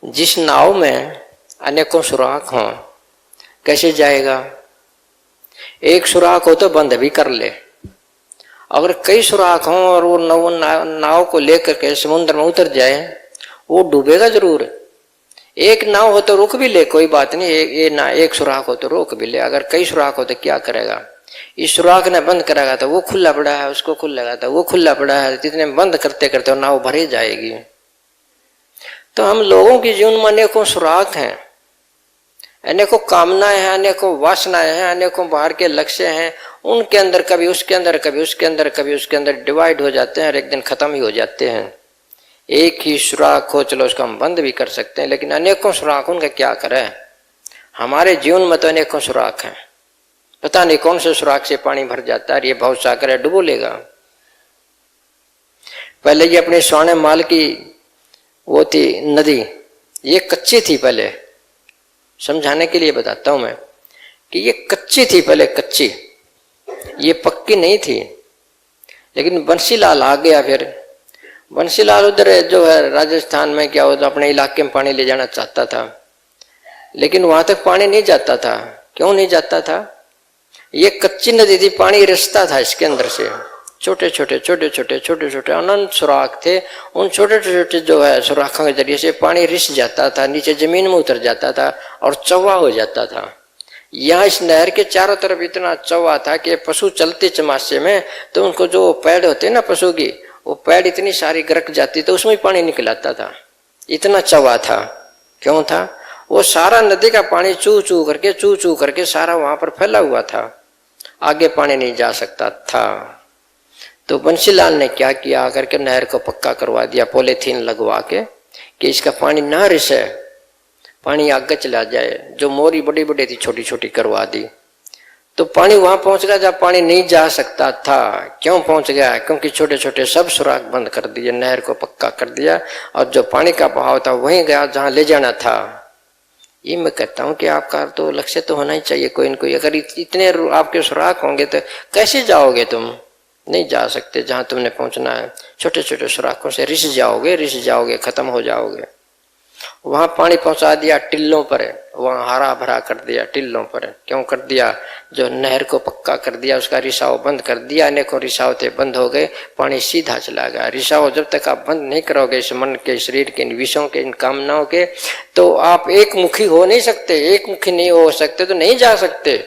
जिस नाव में अनेकों सुराख हों कैसे जाएगा? एक सुराख हो तो बंद भी कर ले, अगर कई सुराख हों और वो नाव को लेकर के समुद्र में उतर जाए वो डूबेगा जरूर। एक नाव हो तो रोक भी ले, कोई बात नहीं, एक सुराख हो तो रोक भी ले, अगर कई सुराख हो तो क्या करेगा? इस सुराख ने बंद करेगा तो वो खुला पड़ा है, उसको खुलेगा तो वो खुला पड़ा है, जितने बंद करते करते नाव भरी जाएगी। तो हम लोगों की जीवन में अनेकों सुराख हैं, अनेकों कामनाएं हैं, अनेकों वासनाएं हैं, अनेकों बाहर के लक्ष्य हैं, उनके अंदर कभी उसके अंदर, कभी उसके अंदर, कभी उसके अंदर डिवाइड हो जाते हैं और एक दिन खत्म ही हो जाते हैं। एक ही सुराख हो, चलो उसको हम बंद भी कर सकते हैं, लेकिन अनेकों सुराख उनका क्या करें? हमारे जीवन में तो अनेकों सुराख हैं, पता नहीं कौन से सुराख से पानी भर जाता है, ये बहुत सागर है, डुबो लेगा। पहले ये अपने सोने माल की वो थी नदी, ये कच्ची थी, पहले समझाने के लिए बताता हूं मैं कि ये कच्ची थी, पहले कच्ची, ये पक्की नहीं थी। लेकिन बंसीलाल आ गया, फिर बंसीलाल उधर जो है राजस्थान में क्या होता, अपने इलाके में पानी ले जाना चाहता था, लेकिन वहां तक पानी नहीं जाता था। क्यों नहीं जाता था? ये कच्ची नदी थी, पानी रिसता था इसके अंदर से, छोटे छोटे छोटे छोटे छोटे छोटे अनंत सुराख थे, उन छोटे छोटे जो है सुराखों के जरिए से पानी रिस जाता था, नीचे जमीन में उतर जाता था और चौवा हो जाता था। यहाँ इस नहर के चारों तरफ इतना चौवा था कि पशु चलते चमासे में तो उनको जो पैड होते ना पशु की, वो पैड इतनी सारी गरक जाती तो उसमें पानी निकल आता था, इतना चौवा था। क्यों था? वो सारा नदी का पानी चू चू करके सारा वहां पर फैला हुआ था, आगे पानी नहीं जा सकता था। तो बंसीलाल ने क्या किया, आकर के नहर को पक्का करवा दिया पॉलीथीन लगवा के कि इसका पानी ना रिसे, पानी आगे चला जाए। जो मोरी बड़ी बड़ी थी छोटी छोटी करवा दी, तो पानी वहां पहुंच गया जब पानी नहीं जा सकता था। क्यों पहुंच गया? क्योंकि छोटे छोटे सब सुराख बंद कर दिए, नहर को पक्का कर दिया और जो पानी का बहाव था वहीं गया जहां ले जाना था। ये मैं कहता हूं कि आपका तो लक्ष्य तो होना ही चाहिए कोई न कोई। अगर इतने आपके सुराख होंगे तो कैसे जाओगे? तुम नहीं जा सकते जहां तुमने पहुंचना है। छोटे छोटे सुराखों से रिस जाओगे, खत्म हो जाओगे। वहां पानी पहुंचा दिया टिल्लों पर, वहां हरा भरा कर दिया टिल्लों पर। क्यों कर दिया? जो नहर को पक्का कर दिया, उसका रिसाव बंद कर दिया, अनेकों रिसाव थे बंद हो गए, पानी सीधा चला गया। रिसाव जब तक आप बंद नहीं करोगे इस मन के, शरीर के, इन विषयों के, इन कामनाओं के, तो आप एक मुखी हो नहीं सकते। एक मुखी नहीं हो सकते तो नहीं जा सकते।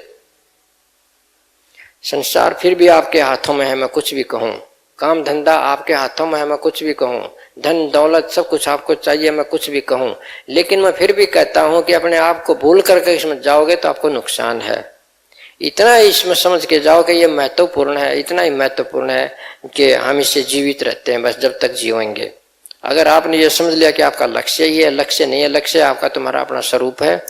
संसार फिर भी आपके हाथों में है, मैं कुछ भी कहूं, काम धंधा आपके हाथों में है, मैं कुछ भी कहूं, धन दौलत सब कुछ आपको चाहिए, मैं कुछ भी कहूं, लेकिन मैं फिर भी कहता हूं कि अपने आप को भूल करके इसमें जाओगे तो आपको नुकसान है। इतना इसमें समझ के जाओ कि ये महत्वपूर्ण है, इतना ही महत्वपूर्ण है कि हम इससे जीवित रहते हैं बस जब तक जीवेंगे। अगर आपने ये समझ लिया कि आपका लक्ष्य ही है, लक्ष्य नहीं है, लक्ष्य आपका तुम्हारा अपना स्वरूप है,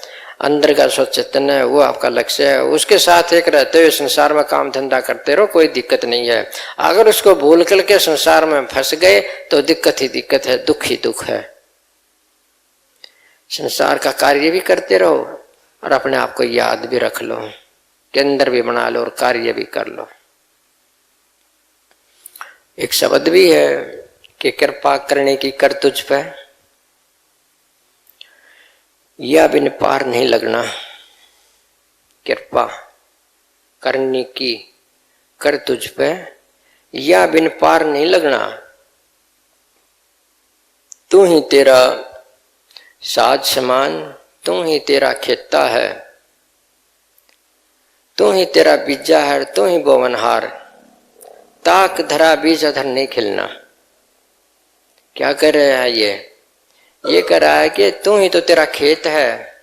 अंदर का स्वच्छ चैतन्य है, वो आपका लक्ष्य है। उसके साथ एक रहते हुए संसार में काम धंधा करते रहो, कोई दिक्कत नहीं है। अगर उसको भूल करके संसार में फंस गए तो दिक्कत ही दिक्कत है, दुख ही दुख है। संसार का कार्य भी करते रहो और अपने आप को याद भी रख लो, केंद्र भी बना लो और कार्य भी कर लो। एक शब्द भी है कि कृपा करने की कर तुझ पे, या बिन पार नहीं लगना। कृपा करने की कर तुझ पे, या बिन पार नहीं लगना। तू ही तेरा साज समान, तू ही तेरा खेता है, तू ही तेरा बीजा है, तू ही बोवनहार। ताक धरा बीज अधर नहीं खिलना। क्या कर रहा है ये कह रहा है कि तू ही तो तेरा खेत है,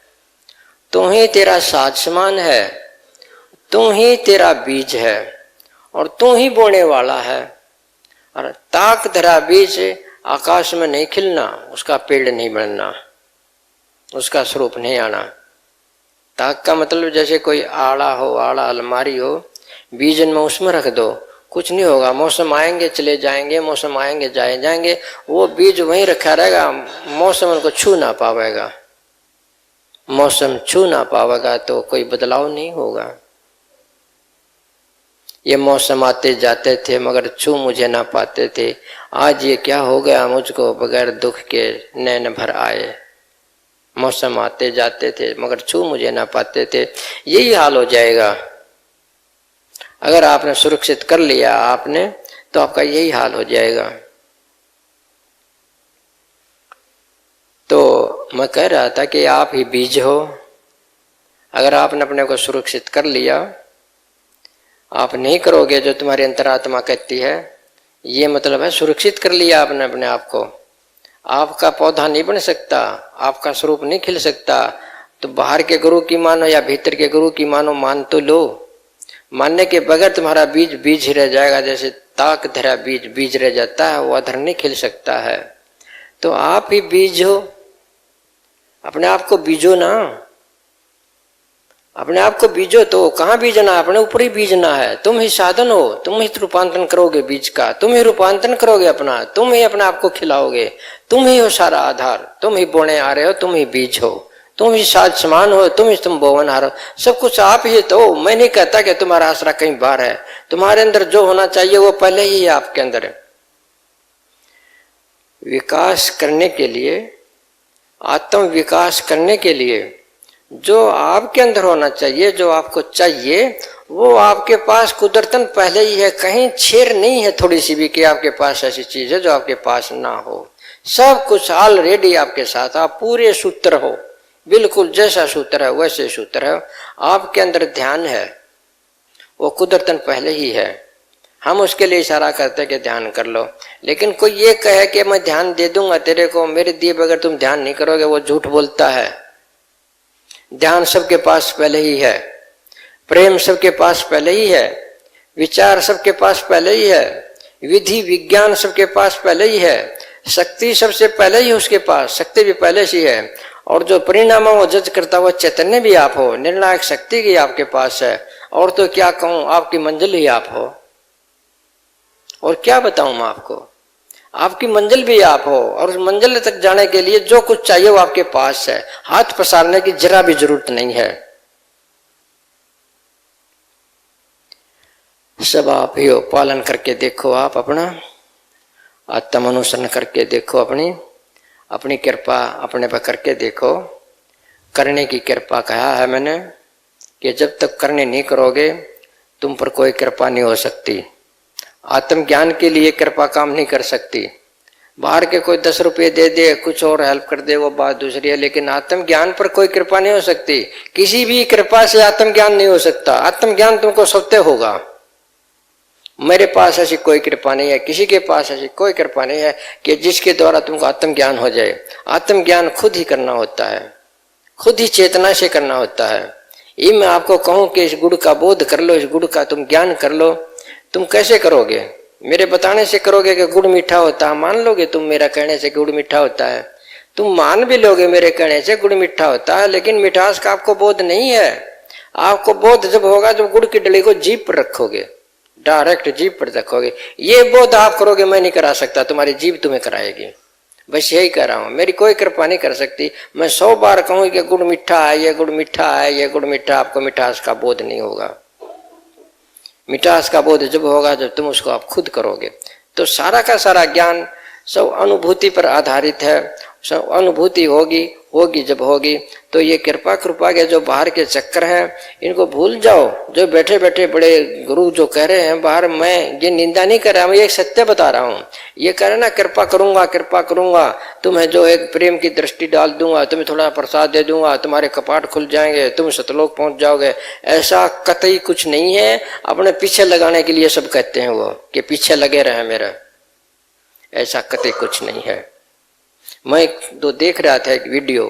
तू ही तेरा साज समान है, तू ही तेरा बीज है और तू ही बोने वाला है। और ताक धरा बीज आकाश में नहीं खिलना, उसका पेड़ नहीं बनना, उसका स्वरूप नहीं आना। ताक का मतलब जैसे कोई आड़ा हो, आड़ा अलमारी हो, बीजन में उसमें रख दो, कुछ नहीं होगा। मौसम आएंगे चले जाएंगे, मौसम आएंगे जाए जाएंगे, वो बीज वहीं रखा रहेगा, मौसम उनको छू ना पाएगा। मौसम छू ना पाएगा तो कोई बदलाव नहीं होगा। ये मौसम आते जाते थे मगर छू मुझे ना पाते थे, आज ये क्या हो गया मुझको बगैर दुख के नैन भर आए। मौसम आते जाते थे मगर छू मुझे ना पाते थे। यही हाल हो जाएगा अगर आपने सुरक्षित कर लिया आपने, तो आपका यही हाल हो जाएगा। तो मैं कह रहा था कि आप ही बीज हो। अगर आपने अपने को सुरक्षित कर लिया, आप नहीं करोगे जो तुम्हारी अंतरात्मा कहती है, ये मतलब है सुरक्षित कर लिया आपने अपने आप को। आपका पौधा नहीं बन सकता, आपका स्वरूप नहीं खिल सकता, तो बाहर के गुरु की मानो या भीतर के गुरु की मानो, मान तो लो। मानने के बगैर तुम्हारा बीज बीज ही रह जाएगा। जैसे ताक धरा बीज बीज रह जाता है, वो अधर नहीं खिल सकता है। तो आप ही बीज हो, अपने आप को बीजो ना, अपने आप को बीजो। तो कहाँ बीजना, अपने ऊपर ही बीजना है। तुम ही साधन हो, तुम ही रूपांतरण करोगे बीज का, तुम ही रूपांतरण करोगे अपना, तुम ही अपने आप को खिलाओगे। तुम ही हो सारा आधार, तुम ही बोने आ रहे हो, तुम ही बीज हो, तुम ही साज समान हो, तुम बोवनहार हो। सब कुछ आप ही तो। मैं नहीं कहता कि तुम्हारा आसरा कहीं बाहर है। तुम्हारे अंदर जो होना चाहिए वो पहले ही है आपके अंदर। विकास करने के लिए, आत्म विकास करने के लिए जो आपके अंदर होना चाहिए, जो आपको चाहिए, वो आपके पास कुदरतन पहले ही है। कहीं छेड़ नहीं है थोड़ी सी भी कि आपके पास ऐसी चीज है जो आपके पास ना हो। सब कुछ ऑलरेडी आपके साथ। आप पूरे सूत्र हो, बिल्कुल जैसा सूत्र है वैसे सूत्र है। आपके अंदर ध्यान है, वो कुदरतन पहले ही है। हम उसके लिए इशारा करते हैं कि ध्यान कर लो। लेकिन कोई ये कहे कि मैं ध्यान दे दूंगा तेरे को, मेरे दिए बगैर तुम ध्यान नहीं करोगे, वो झूठ बोलता है। ध्यान सबके पास पहले ही है, प्रेम सबके पास पहले ही है, विचार सबके पास पहले ही है, विधि विज्ञान सबके पास पहले ही है, शक्ति सबसे पहले ही उसके पास, शक्ति भी पहले से है। और जो परिणाम वो जज करता हुआ चैतन्य भी आप हो, निर्णायक शक्ति भी आपके पास है। और तो क्या कहूं, आपकी मंजिल ही आप हो। और क्या बताऊं मैं आपको, आपकी मंजिल भी आप हो। और उस मंजिल तक जाने के लिए जो कुछ चाहिए वो आपके पास है। हाथ पसारने की जरा भी जरूरत नहीं है। सब आप ही हो। पालन करके देखो, आप अपना आत्म अनुसरण करके देखो, अपनी कृपा अपने पर करके देखो। करने की कृपा कहा है मैंने कि जब तक करने नहीं करोगे तुम पर कोई कृपा नहीं हो सकती। आत्मज्ञान के लिए कृपा काम नहीं कर सकती। बाहर के कोई 10 रुपये दे दे, कुछ और हेल्प कर दे, वो बात दूसरी है। लेकिन आत्मज्ञान पर कोई कृपा नहीं हो सकती। किसी भी कृपा से आत्मज्ञान नहीं हो सकता। आत्मज्ञान तुमको स्वतः होगा। मेरे पास ऐसी कोई कृपा नहीं है, किसी के पास ऐसी कोई कृपा नहीं है कि जिसके द्वारा तुमको आत्मज्ञान हो जाए। आत्मज्ञान खुद ही करना होता है, खुद ही चेतना से करना होता है। ये मैं आपको कहूं कि इस गुण का बोध कर लो, इस गुण का तुम ज्ञान कर लो। तुम कैसे करोगे? मेरे बताने से करोगे कि गुड़ मीठा होता है, मान लोगे तुम मेरा कहने से गुड़ मीठा होता है? तुम मान भी लोगे मेरे कहने से गुड़ मीठा होता है, लेकिन मिठास का आपको बोध नहीं है। आपको बोध जब होगा जब गुड़ की डली को जीभ पर रखोगे, डायरेक्ट जीभ पर रखोगे। ये बोध आप करोगे, मैं नहीं करा सकता, तुम्हारी जीभ तुम्हें कराएगी। बस यही कह रहा हूं, मेरी कोई कृपा नहीं कर सकती। मैं 100 बार कहूं कि गुड़ मीठा है, ये गुड़ मीठा है, ये गुड़ मीठा, आपको मिठास का बोध नहीं होगा। मिठास का बोध जब होगा जब तुम उसको आप खुद करोगे। तो सारा का सारा ज्ञान सब अनुभूति पर आधारित है। सब अनुभूति होगी जब होगी तो ये कृपा के जो बाहर के चक्कर हैं इनको भूल जाओ। जो बैठे बैठे बड़े गुरु जो कह रहे हैं बाहर, मैं ये निंदा नहीं कर रहा, मैं एक सत्य बता रहा हूँ। ये कह रहे ना कृपा करूंगा, तुम्हें जो एक प्रेम की दृष्टि डाल दूंगा, तुम्हें थोड़ा प्रसाद दे दूंगा, तुम्हारे कपाट खुल जाएंगे, तुम सतलोक पहुंच जाओगे। ऐसा कतई कुछ नहीं है। अपने पीछे लगाने के लिए सब कहते हैं वो कि पीछे लगे रहे मेरा, ऐसा कतई कुछ नहीं है। मैं तो देख रहा था एक वीडियो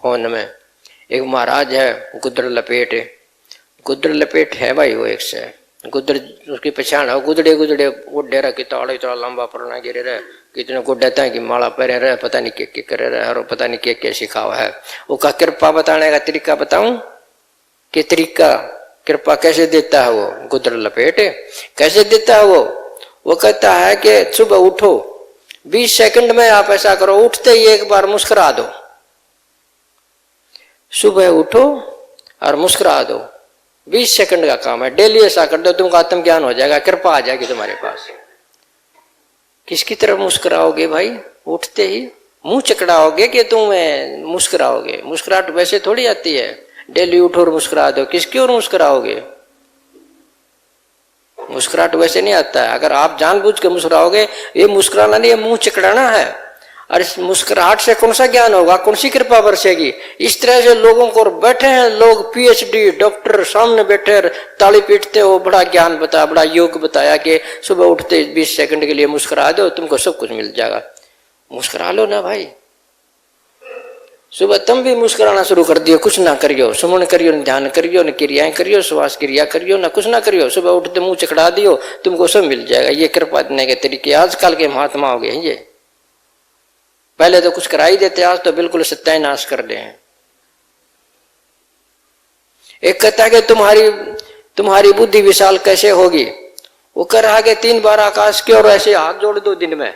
फोन में, एक महाराज है गुदड़ लपेट है भाई, वो एक से गुदड़ उसकी पहचान है। गुदड़े गुड्डे रहे, कितना लंबा पुराना गिरे रहे, कितने गुड्डे हैं कि माला पहरे रहे, पता नहीं क्या करे रहे, और पता नहीं क्या सिखावा है। वो का कृपा बताने का तरीका बताऊं कि तरीका कृपा कैसे देता है वो गुदड़ लपेट, कैसे देता है वो कहता है कि सुबह उठो, 20 सेकंड में आप ऐसा करो, उठते ही एक बार मुस्कुरा दो। सुबह उठो और मुस्कुरा दो, 20 सेकंड का काम है। डेली ऐसा कर दो, तुमको आत्मज्ञान हो जाएगा, कृपा आ जाएगी तुम्हारे पास। किसकी तरफ मुस्कुराओगे भाई? उठते ही मुंह चकड़ाओगे कि तुम मुस्कुराओगे? मुस्कुराहट वैसे थोड़ी आती है, डेली उठो और मुस्कुरा दो, किसकी ओर मुस्कुराओगे? मुस्कुराहट वैसे नहीं आता है। अगर आप जानबूझ के मुस्कुराओगे, ये मुस्कुराना नहीं, ये मुंह चकड़ाना है। और इस मुस्कुराहट से कौन सा ज्ञान होगा, कौन सी कृपा बरसेगी? इस तरह से लोगों को बैठे हैं लोग, पीएचडी डॉक्टर सामने बैठे ताली पीटते हो, बड़ा ज्ञान बताया, बड़ा योग बताया कि सुबह उठते 20 सेकंड के लिए मुस्कुरा दो, तुमको सब कुछ मिल जाएगा। मुस्कुरा लो ना भाई। सुबह तुम भी मुस्कुराना शुरू कर दियो, कुछ ना करियो, सुमन करियो, न ध्यान करियो, न क्रियाएं करियो, श्वास क्रिया करियो, ना कुछ ना करियो, सुबह उठते मुंह चकड़ा दियो, तुमको सब मिल जाएगा। ये कृपा देने के तरीके आजकल के महात्मा हो गए हैं। ये पहले तो कुछ करा ही देते, आज तो बिल्कुल सत्यानाश कर दे। एक कहता है कि तुम्हारी बुद्धि विशाल कैसे होगी? वो कर आगे 3 बार आकाश की ओर ऐसे हाथ जोड़ दो दिन में,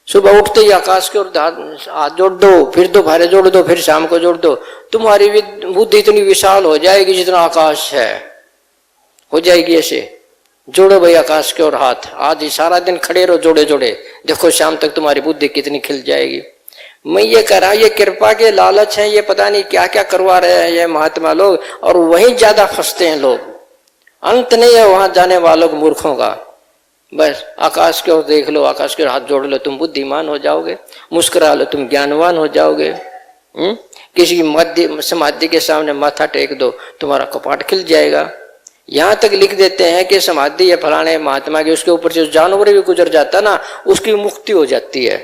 सुबह उठते ही आकाश की ओर हाथ जोड़ दो, फिर दोपहर जोड़ दो, फिर शाम को जोड़ दो, तुम्हारी बुद्धि इतनी विशाल हो जाएगी जितना आकाश है, हो जाएगी। ऐसे जोड़ो भाई आकाश की ओर हाथ, आज ही सारा दिन खड़े रहो जोड़े जोड़े, देखो शाम तक तुम्हारी बुद्धि कितनी खिल जाएगी। मैं ये कह रहा, ये कृपा के लालच है, ये पता नहीं क्या क्या करवा रहे हैं ये महात्मा लोग, और वहीं ज्यादा फंसते हैं लोग। अंत नहीं है वहां जाने वालों को, मूर्खों का। बस आकाश की ओर देख लो, आकाश के हाथ जोड़ लो, तुम बुद्धिमान हो जाओगे, मुस्कुरा लो, तुम ज्ञानवान हो जाओगे। किसी समाधि के सामने माथा टेक दो, तुम्हारा कपाट खिल जाएगा। यहां तक लिख देते हैं कि समाधि है फलाने महात्मा की, उसके ऊपर से जानवर भी गुजर जाता ना, उसकी मुक्ति हो जाती है।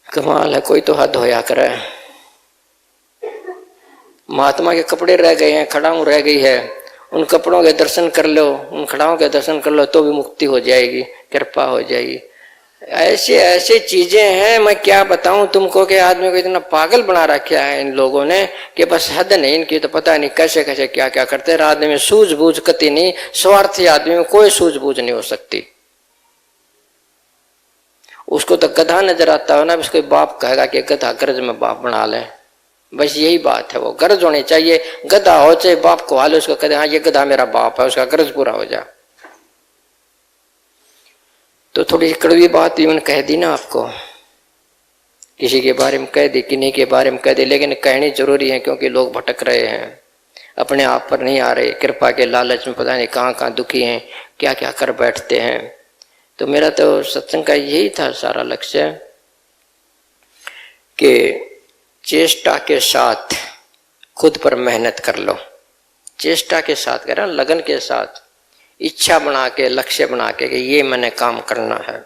कमाल है, कोई तो हाथ धोया करे। महात्मा के कपड़े रह गए हैं, खड़ाऊ रह गई है, उन कपड़ों के दर्शन कर लो, उन खड़ाओं के दर्शन कर लो, तो भी मुक्ति हो जाएगी, कृपा हो जाएगी। ऐसे ऐसे चीजें हैं, मैं क्या बताऊं तुमको कि आदमी को इतना पागल बना रखा है इन लोगों ने कि बस हद नहीं इनकी, तो पता नहीं कैसे कैसे क्या क्या करते हैं। आदमी में सूझबूझ कति नहीं, स्वार्थी आदमी में कोई सूझबूझ नहीं हो सकती। उसको तो गधा नजर आता हो ना, उसको बाप कहेगा कि गधा कर्ज में बाप बना ले, बस यही बात है। वो गर्ज होनी चाहिए, गधा हो चाहे बाप को हाले, उसको कहते हाँ ये गधा मेरा बाप है, उसका गर्ज पूरा हो जा। तो थोड़ी कड़वी बात भी मैंने कह दी ना आपको, किसी के बारे में कह दी, किन्हीं के बारे में कह दी, लेकिन कहनी जरूरी है क्योंकि लोग भटक रहे हैं, अपने आप पर नहीं आ रहे, कृपा के लालच में पता नहीं कहाँ कहाँ दुखी हैं, क्या क्या कर बैठते हैं। तो मेरा तो सत्संग का यही था सारा लक्ष्य कि चेष्टा के साथ खुद पर मेहनत कर लो, चेष्टा के साथ कह रहा, लगन के साथ, इच्छा बना के, लक्ष्य बना के कि ये मैंने काम करना है,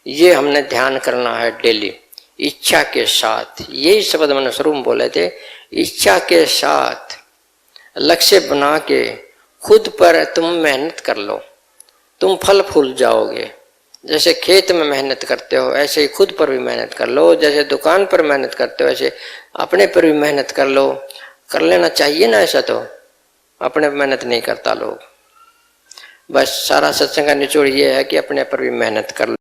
ये हमने ध्यान करना है डेली, इच्छा के साथ। यही शब्द मैंने शुरू में बोले थे, इच्छा के साथ लक्ष्य बना के खुद पर तुम मेहनत कर लो, तुम फल फूल जाओगे। जैसे खेत में मेहनत करते हो ऐसे ही खुद पर भी मेहनत कर लो, जैसे दुकान पर मेहनत करते हो ऐसे अपने पर भी मेहनत कर लो। कर लेना चाहिए ना, ऐसा तो अपने पर मेहनत नहीं करता लोग। बस सारा सत्संग का निचोड़ ये है कि अपने पर भी मेहनत कर लो।